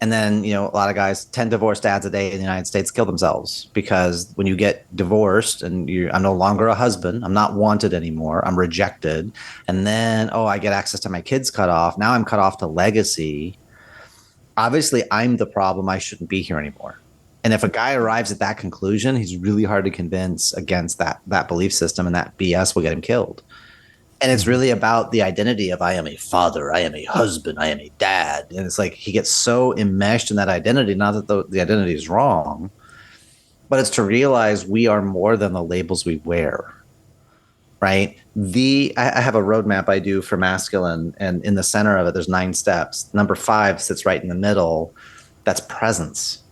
And then, a lot of guys, 10 divorced dads a day in the United States kill themselves because when you get divorced and I'm no longer a husband, I'm not wanted anymore, I'm rejected. And then, I get access to my kids cut off. Now I'm cut off to legacy. Obviously, I'm the problem. I shouldn't be here anymore. And if a guy arrives at that conclusion, he's really hard to convince against that belief system, and that BS will get him killed. And it's really about the identity of I am a father, I am a husband, I am a dad. And it's like he gets so enmeshed in that identity, not that the identity is wrong, but it's to realize we are more than the labels we wear, right? I have a roadmap I do for masculine, and in the center of it, there's 9 steps. Number 5 sits right in the middle. That's presence.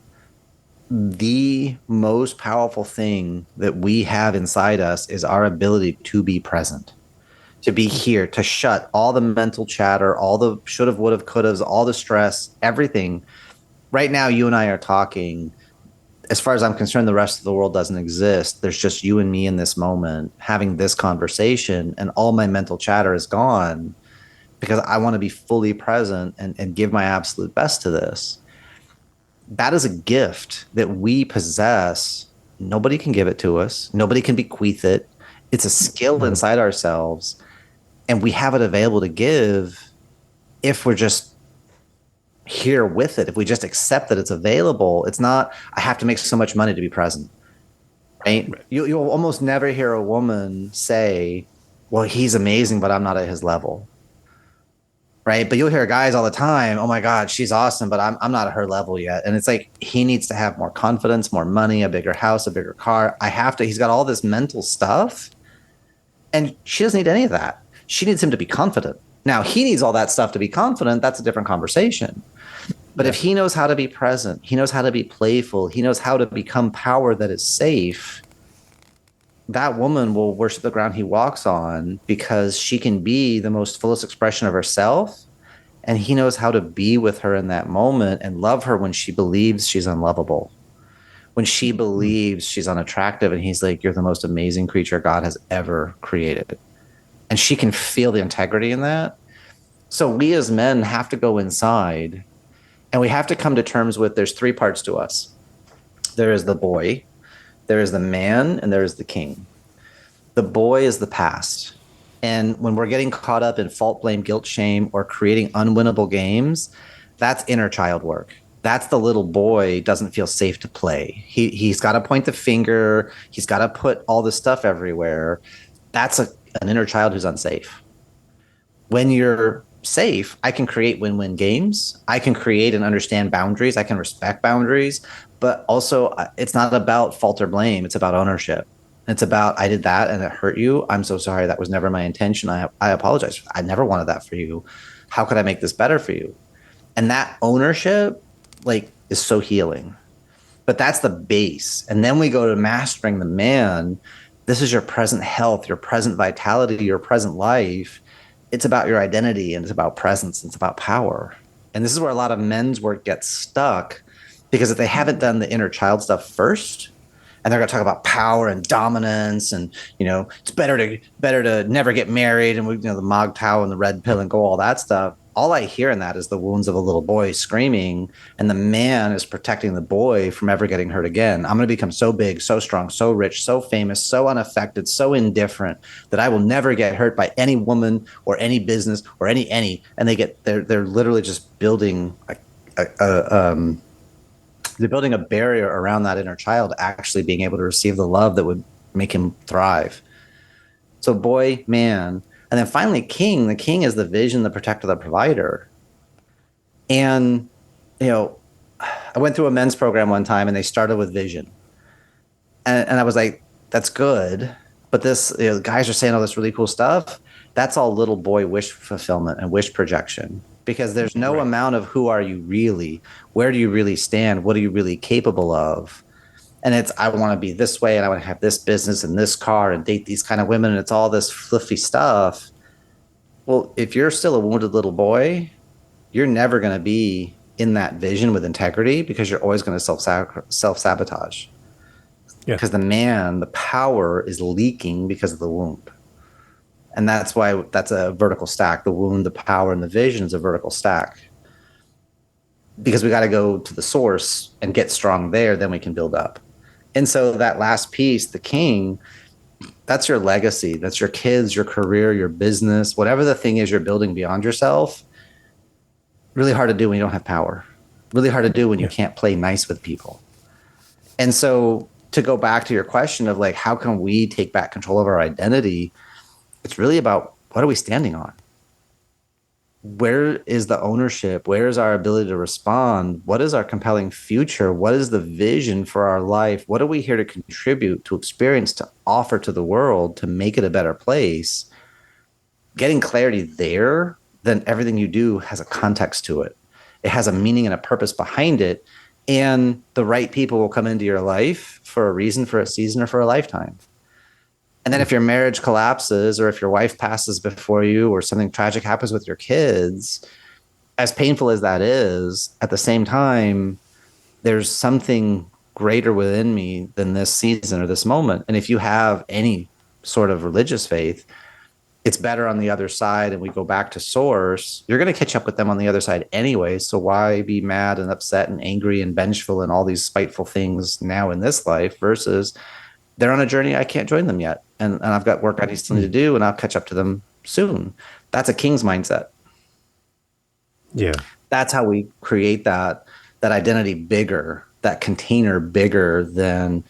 The most powerful thing that we have inside us is our ability to be present. To be here, to shut all the mental chatter, all the should have, would have, could have, all the stress, everything. Right now, you and I are talking. As far as I'm concerned, the rest of the world doesn't exist. There's just you and me in this moment having this conversation, and all my mental chatter is gone because I want to be fully present and give my absolute best to this. That is a gift that we possess. Nobody can give it to us. Nobody can bequeath it. It's a skill inside ourselves. And we have it available to give if we're just here with it. If we just accept that it's available, it's not, I have to make so much money to be present, right? You'll almost never hear a woman say, well, he's amazing, but I'm not at his level, right? But you'll hear guys all the time, oh my God, she's awesome, but I'm not at her level yet. And it's like, he needs to have more confidence, more money, a bigger house, a bigger car. He's got all this mental stuff, and she doesn't need any of that. She needs him to be confident. Now, he needs all that stuff to be confident. That's a different conversation. But if he knows how to be present, he knows how to be playful, he knows how to become power that is safe, that woman will worship the ground he walks on because she can be the most fullest expression of herself. And he knows how to be with her in that moment and love her when she believes she's unlovable, when she believes she's unattractive. And he's like, you're the most amazing creature God has ever created. And she can feel the integrity in that. So we as men have to go inside and we have to come to terms with there's 3 parts to us. There is the boy, there is the man, and there is the king. The boy is the past. And when we're getting caught up in fault, blame, guilt, shame, or creating unwinnable games, that's inner child work. that's the little boy doesn't feel safe to play. He's got to point the finger. He's got to put all this stuff everywhere. That's an inner child who's unsafe. When you're safe, I can create win-win games. I can create and understand boundaries. I can respect boundaries, but also it's not about fault or blame. It's about ownership. It's about, I did that and it hurt you. I'm so sorry. That was never my intention. I apologize. I never wanted that for you. How could I make this better for you? And that ownership, like, is so healing. But that's the base. And then we go to mastering the man. This is your present health, your present vitality, your present life. It's about your identity, and it's about presence, and it's about power. And this is where a lot of men's work gets stuck, because if they haven't done the inner child stuff first, and they're going to talk about power and dominance, and it's better to never get married, and the MGTOW and the red pill and go all that stuff. All I hear in that is the wounds of a little boy screaming, and the man is protecting the boy from ever getting hurt again. I'm going to become so big, so strong, so rich, so famous, so unaffected, so indifferent that I will never get hurt by any woman or any business or any. And they're literally just building they're building a barrier around that inner child actually being able to receive the love that would make him thrive. So boy, man. And then finally, king. The king is the vision, the protector, the provider. And, I went through a men's program one time and they started with vision. And I was like, that's good. But this, guys are saying all this really cool stuff. That's all little boy wish fulfillment and wish projection, because there's no amount of who are you really? Where do you really stand? What are you really capable of? And it's, I want to be this way, and I want to have this business and this car and date these kind of women. And it's all this fluffy stuff. Well, if you're still a wounded little boy, you're never going to be in that vision with integrity, because you're always going to self-sabotage. Yeah. Because the power is leaking because of the wound. And that's why that's a vertical stack. The wound, the power, and the vision is a vertical stack. Because we got to go to the source and get strong there, then we can build up. And so that last piece, the king, that's your legacy. That's your kids, your career, your business, whatever the thing is you're building beyond yourself. Really hard to do when you don't have power. Really hard to do when you can't play nice with people. And so to go back to your question of like, how can we take back control of our identity? It's really about, what are we standing on? Where is the ownership? Where is our ability to respond? What is our compelling future? What is the vision for our life? What are we here to contribute, to experience, to offer to the world, to make it a better place? Getting clarity there, then everything you do has a context to it. It has a meaning and a purpose behind it. And the right people will come into your life for a reason, for a season, or for a lifetime. And then if your marriage collapses, or if your wife passes before you, or something tragic happens with your kids, as painful as that is, at the same time, there's something greater within me than this season or this moment. And if you have any sort of religious faith, it's better on the other side, and we go back to source. You're going to catch up with them on the other side anyway. So why be mad and upset and angry and vengeful and all these spiteful things now in this life, versus they're on a journey, I can't join them yet. And I've got work I still need to do, and I'll catch up to them soon. That's a king's mindset. Yeah. That's how we create that identity bigger, that container bigger than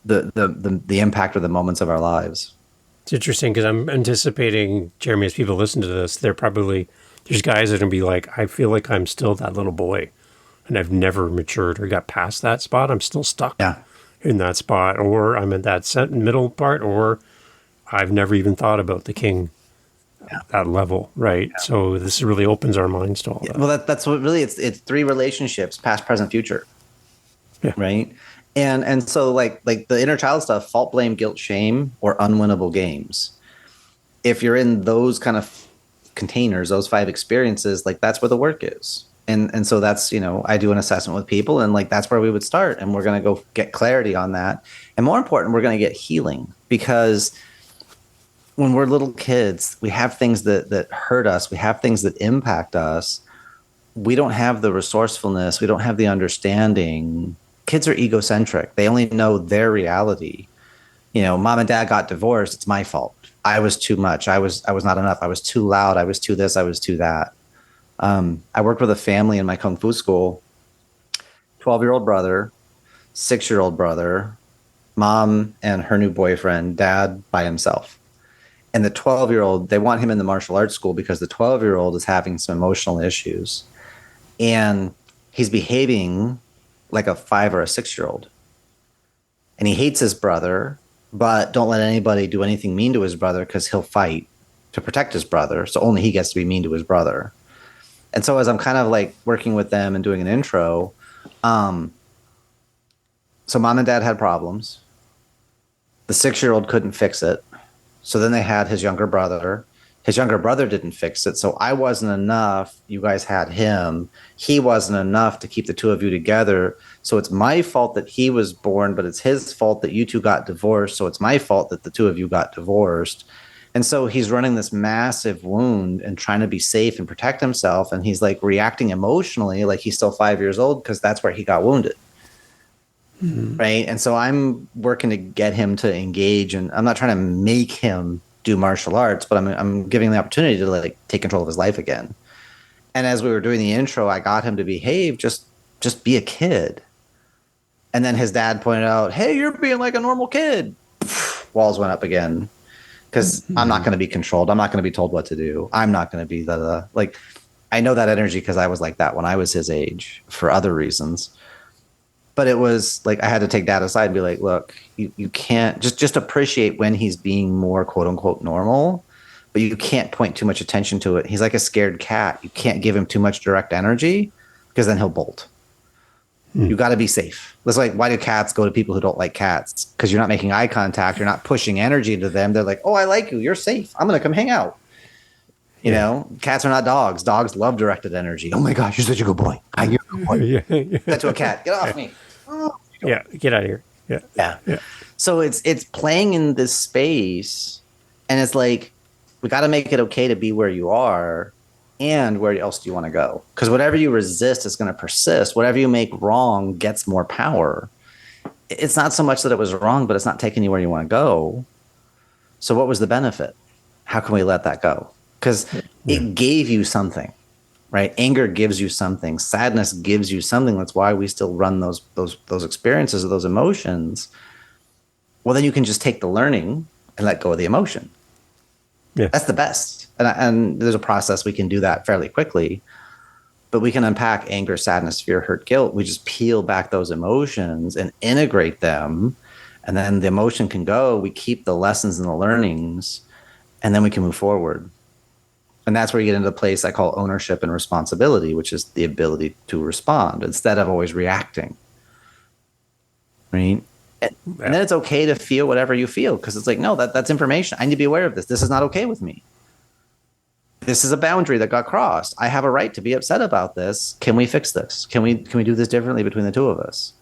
the impact of the moments of our lives. It's interesting, because I'm anticipating, Jeremy, as people listen to this, there's guys that are going to be like, I feel like I'm still that little boy, and I've never matured or got past that spot. I'm still stuck in that spot, or I'm at that middle part, or I've never even thought about the king at that level, right? Yeah. So this really opens our minds to all that. Well, that's what really, it's three relationships: past, present, future. Yeah. Right. And so like the inner child stuff, fault, blame, guilt, shame, or unwinnable games. If you're in those kind of containers, those 5 experiences, like that's where the work is. And so that's, I do an assessment with people, and like that's where we would start, and we're going to go get clarity on that. And more important, we're going to get healing, because when we're little kids, we have things that hurt us. We have things that impact us. We don't have the resourcefulness. We don't have the understanding. Kids are egocentric. They only know their reality. Mom and dad got divorced. It's my fault. I was too much. I was not enough. I was too loud. I was too this. I was too that. I worked with a family in my Kung Fu school 12-year-old brother, 6-year-old brother, mom and her new boyfriend, dad by himself. And the 12-year-old, they want him in the martial arts school because the 12-year-old is having some emotional issues. And he's behaving like a 5 or a 6-year-old. And he hates his brother, but don't let anybody do anything mean to his brother because he'll fight to protect his brother. So only he gets to be mean to his brother. And so as I'm kind of like working with them and doing an intro, so mom and dad had problems. The 6-year-old couldn't fix it. So then they had his younger brother. His younger brother didn't fix it. So I wasn't enough. You guys had him. He wasn't enough to keep the two of you together. So it's my fault that he was born, but it's his fault that you two got divorced. So it's my fault that the two of you got divorced. And so he's running this massive wound and trying to be safe and protect himself. And he's like reacting emotionally like he's still 5 years old because that's where he got wounded. Mm-hmm. Right. And so I'm working to get him to engage, and I'm not trying to make him do martial arts, but I'm giving him the opportunity to like take control of his life again. And as we were doing the intro, I got him to behave, just be a kid. And then his dad pointed out, hey, you're being like a normal kid. Walls went up again because I'm not going to be controlled. I'm not going to be told what to do. I'm not going to be like, I know that energy because I was like that when I was his age for other reasons. But it was like I had to take dad aside and be like, look, you can't just appreciate when he's being more quote unquote normal, but you can't point too much attention to it. He's like a scared cat. You can't give him too much direct energy because then he'll bolt. You got to be safe. It's like, why do cats go to people who don't like cats? Because you're not making eye contact. You're not pushing energy into them. They're like, oh, I like you. You're safe. I'm going to come hang out. You know, cats are not dogs. Dogs love directed energy. Oh my gosh, you're such a good boy. You're a good boy. Yeah. That's to a cat. Get off me. Yeah, get out of here. Yeah. So it's playing in this space, and it's like we got to make it okay to be where you are, and where else do you want to go? Because whatever you resist is going to persist. Whatever you make wrong gets more power. It's not so much that it was wrong, but it's not taking you where you want to go. So what was the benefit? How can we let that go? Because it gave you something. Right? Anger gives you something. Sadness gives you something. That's why we still run those experiences or those emotions. Well, then you can just take the learning and let go of the emotion. Yeah. That's the best. And there's a process we can do that fairly quickly. But we can unpack anger, sadness, fear, hurt, guilt. We just peel back those emotions and integrate them. And then the emotion can go. We keep the lessons and the learnings. And then we can move forward. And that's where you get into the place I call ownership and responsibility, which is the ability to respond instead of always reacting. Right? And then it's okay to feel whatever you feel, because it's like, no, that's information. I need to be aware of this. This is not okay with me. This is a boundary that got crossed. I have a right to be upset about this. Can we fix this? Can we do this differently between the two of us?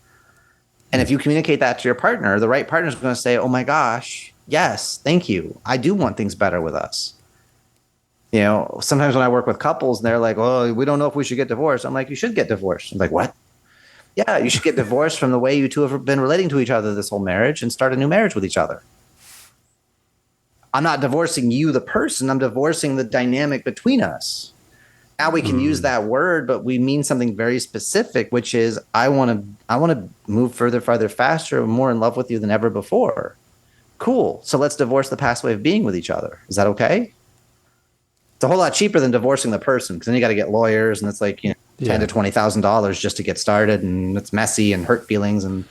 And if you communicate that to your partner, the right partner is going to say, oh my gosh, yes, thank you. I do want things better with us. You know, sometimes when I work with couples and they're like, oh, we don't know if we should get divorced. I'm like, you should get divorced. I'm like, what? Yeah, you should get divorced from the way you two have been relating to each other this whole marriage and start a new marriage with each other. I'm not divorcing you, the person. I'm divorcing the dynamic between us. Now we can use that word, but we mean something very specific, which is I want to move further, farther, faster, more in love with you than ever before. Cool. So let's divorce the past way of being with each other. Is that okay? It's a whole lot cheaper than divorcing the person, because then you got to get lawyers, and it's like, you know, $10,000 to $20,000 just to get started, and it's messy and hurt feelings, and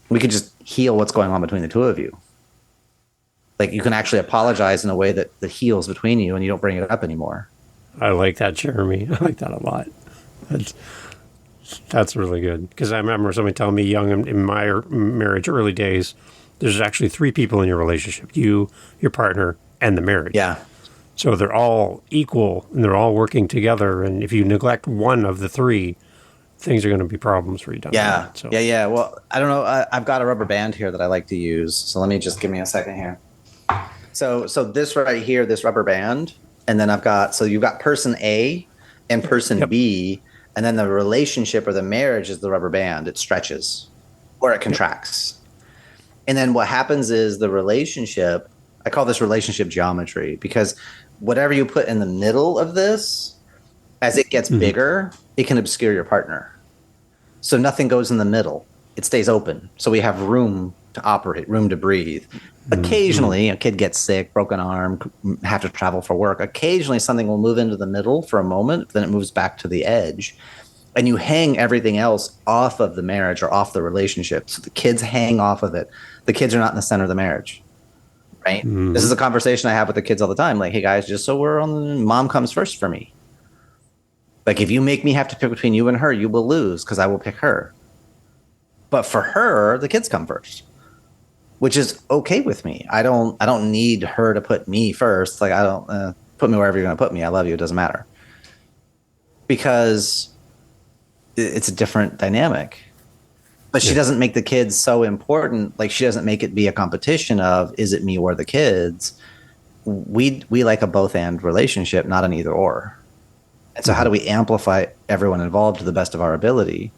we could just heal what's going on between the two of you. Like you can actually apologize in a way that heals between you, and you don't bring it up anymore. I like that, Jeremy. I like that a lot. That's really good, because I remember somebody telling me young in my marriage early days, there's actually 3 people in your relationship: you, your partner, and the marriage. Yeah. So they're all equal and they're all working together. And if you neglect one of the 3, things are going to be problems for you down the line. So. Yeah. Well, I don't know. I've got a rubber band here that I like to use. So let me just give me a second here. So this right here, this rubber band, and then you've got person A and person B, and then the relationship or the marriage is the rubber band. It stretches or it contracts. And then what happens is the relationship, I call this relationship geometry, because whatever you put in the middle of this, as it gets bigger, it can obscure your partner. So nothing goes in the middle. It stays open. So we have room to operate, room to breathe. Occasionally, a kid gets sick, broken arm, have to travel for work. Occasionally, something will move into the middle for a moment, then it moves back to the edge. And you hang everything else off of the marriage or off the relationship. So the kids hang off of it. The kids are not in the center of the marriage, right? This is a conversation I have with the kids all the time. Like, hey guys, just so we're on, mom comes first for me. Like, if you make me have to pick between you and her, you will lose because I will pick her. But for her, the kids come first, which is okay with me. I don't need her to put me first. Like, I don't put me wherever you're going to put me. I love you. It doesn't matter, because it's a different dynamic. But she doesn't make the kids so important. Like, she doesn't make it be a competition of, is it me or the kids? We like a both and relationship, not an either or. And so how do we amplify everyone involved to the best of our ability?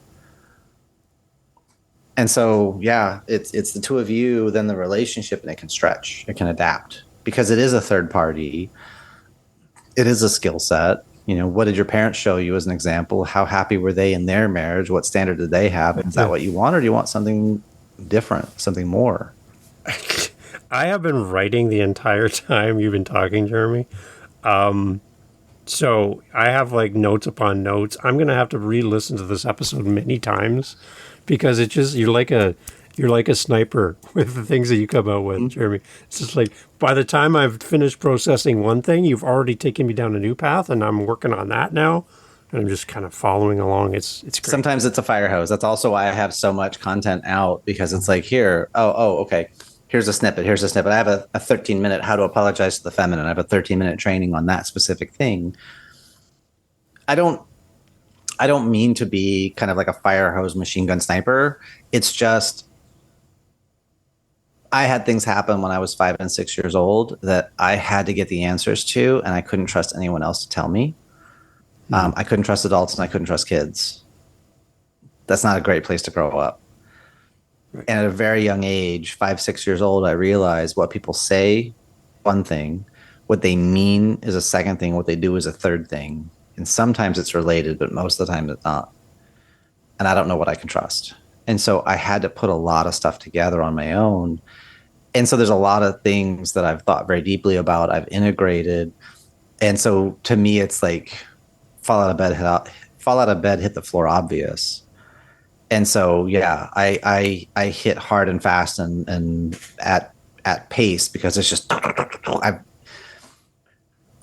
And so, yeah, it's the two of you, then the relationship, and it can stretch, it can adapt, because it is a third party. It is a skill set. You know, what did your parents show you as an example? How happy were they in their marriage? What standard did they have? Is that what you want, or do you want something different, something more? I have been writing the entire time you've been talking, Jeremy. So I have like notes upon notes. I'm gonna have to re-listen to this episode many times, because it just you're like a sniper with the things that you come out with, Jeremy. It's just like, by the time I've finished processing one thing, you've already taken me down a new path, and I'm working on that now. And I'm just kind of following along. It's great. Sometimes it's a fire hose. That's also why I have so much content out, because it's like, here, okay. Here's a snippet. I have a 13-minute how to apologize to the feminine. I have a 13-minute training on that specific thing. I don't mean to be kind of like a fire hose machine gun sniper. It's just, I had things happen when I was 5 and 6 years old that I had to get the answers to, and I couldn't trust anyone else to tell me. I couldn't trust adults, and I couldn't trust kids. That's not a great place to grow up. And at a very young age, 5, 6 years old, I realized what people say, one thing, what they mean is a second thing, what they do is a third thing. And sometimes it's related, but most of the time it's not. And I don't know what I can trust. And so I had to put a lot of stuff together on my own. And so there's a lot of things that I've thought very deeply about, I've integrated. And so to me, it's like fall out of bed, hit the floor, obvious. And so, yeah, I hit hard and fast and at pace, because it's just, I'm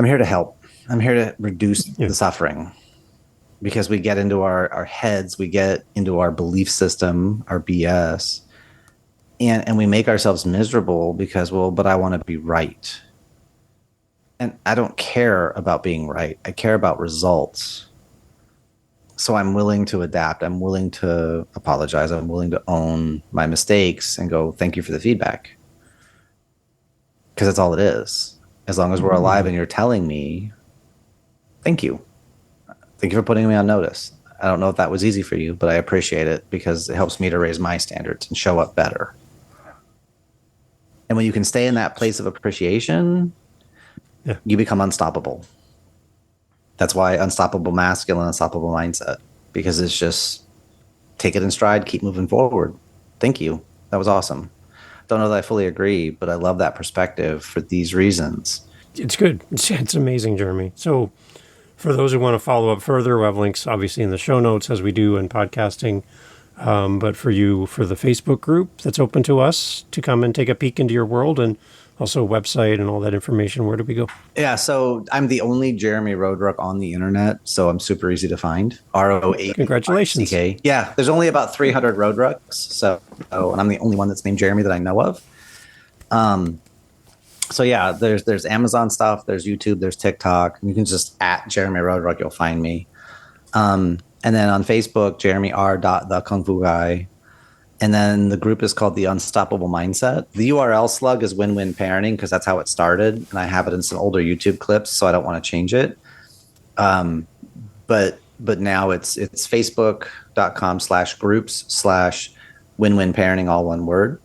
here to help. I'm here to reduce the suffering, because we get into our heads, we get into our belief system, our BS, and we make ourselves miserable because, well, but I want to be right. And I don't care about being right. I care about results. So I'm willing to adapt. I'm willing to apologize. I'm willing to own my mistakes and go, thank you for the feedback. Because that's all it is. As long as we're alive and you're telling me, thank you. Thank you for putting me on notice. I don't know if that was easy for you, but I appreciate it, because it helps me to raise my standards and show up better. And when you can stay in that place of appreciation, you become unstoppable. That's why unstoppable masculine, unstoppable mindset, because it's just take it in stride, keep moving forward. Thank you. That was awesome. Don't know that I fully agree, but I love that perspective for these reasons. It's good. It's amazing, Jeremy. So for those who want to follow up further, we'll have links obviously in the show notes, as we do in podcasting. But for you, for the Facebook group that's open to us to come and take a peek into your world, and also a website and all that information, where do we go? Yeah, so I'm the only Jeremy Roadruck on the internet, so I'm super easy to find. ROA. Congratulations. Yeah, there's only about 300 Roadrucks, so and I'm the only one that's named Jeremy that I know of. So yeah, there's Amazon stuff, there's YouTube, there's TikTok. You can just at Jeremy Roadruck, you'll find me. And then on Facebook, Jeremy R. the Kung Fu Guy. And then the group is called The Unstoppable Mindset. The URL slug is Win-Win Parenting, because that's how it started. And I have it in some older YouTube clips, so I don't want to change it. But now it's facebook.com/groups/Win-Win Parenting, all one word.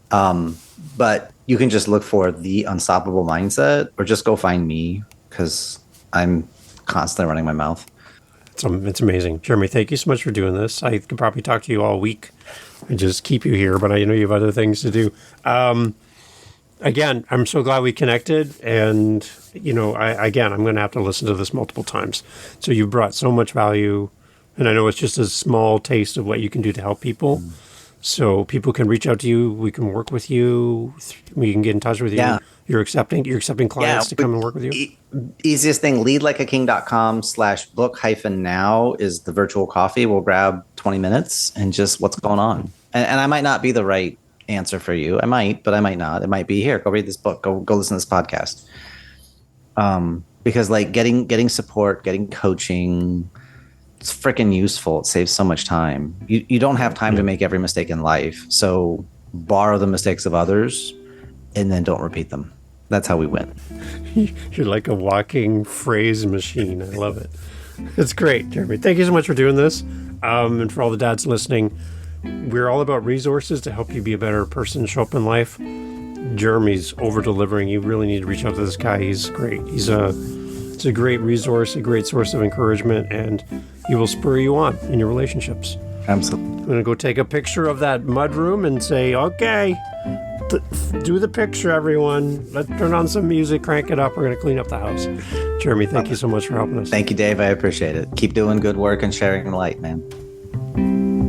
But you can just look for The Unstoppable Mindset, or just go find me, because I'm constantly running my mouth. It's amazing. Jeremy, thank you so much for doing this. I could probably talk to you all week and just keep you here, but I know you have other things to do. Again, I'm so glad we connected, and I'm going to have to listen to this multiple times. So you've brought so much value, and I know it's just a small taste of what you can do to help people. So people can reach out to you. We can work with you. We can get in touch with you. Yeah. You're accepting clients to come and work with you. Easiest thing, leadlikeaking.com/book-now is the virtual coffee. We'll grab 20 minutes and just what's going on. And I might not be the right answer for you. I might, but I might not. It might be, here, go read this book, go listen to this podcast. Because like getting support, getting coaching, it's freaking useful. It saves so much time. You don't have time to make every mistake in life. So borrow the mistakes of others and then don't repeat them. That's how we win. You're like a walking phrase machine. I love it. It's great, Jeremy. Thank you so much for doing this. And for all the dads listening, we're all about resources to help you be a better person, show up in life. Jeremy's over-delivering. You really need to reach out to this guy. He's great. It's a great resource, a great source of encouragement, and he will spur you on in your relationships. Absolutely. I'm going to go take a picture of that mud room and say, okay, do the picture, everyone. Let's turn on some music, crank it up. We're going to clean up the house. Jeremy, thank you so much for helping us. Thank you, Dave. I appreciate it. Keep doing good work and sharing the light, man.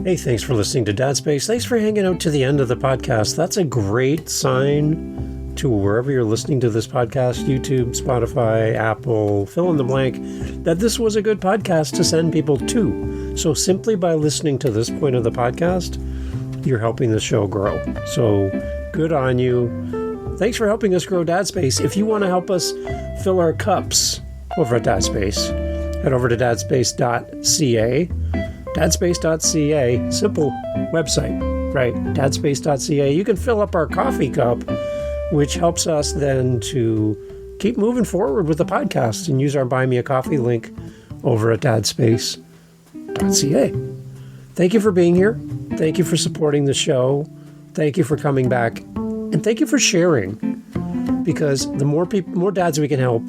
Hey, thanks for listening to Dad Space. Thanks for hanging out to the end of the podcast. That's a great sign to wherever you're listening to this podcast, YouTube, Spotify, Apple, fill in the blank, that this was a good podcast to send people to. So simply by listening to this point of the podcast, you're helping the show grow. So good on you. Thanks for helping us grow Dad Space. If you want to help us fill our cups over at Dad Space, head over to dadspace.ca. Dadspace.ca, simple website, right? Dadspace.ca. You can fill up our coffee cup, which helps us then to keep moving forward with the podcast, and use our Buy Me a Coffee link over at dadspace.ca. Thank you for being here. Thank you for supporting the show. Thank you for coming back. And thank you for sharing, because the more dads we can help,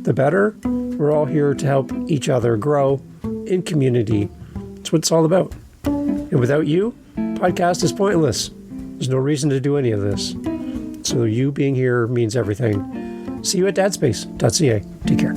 the better. We're all here to help each other grow in community. That's what it's all about. And without you, podcast is pointless. There's no reason to do any of this. So you being here means everything. See you at dadspace.ca. Take care.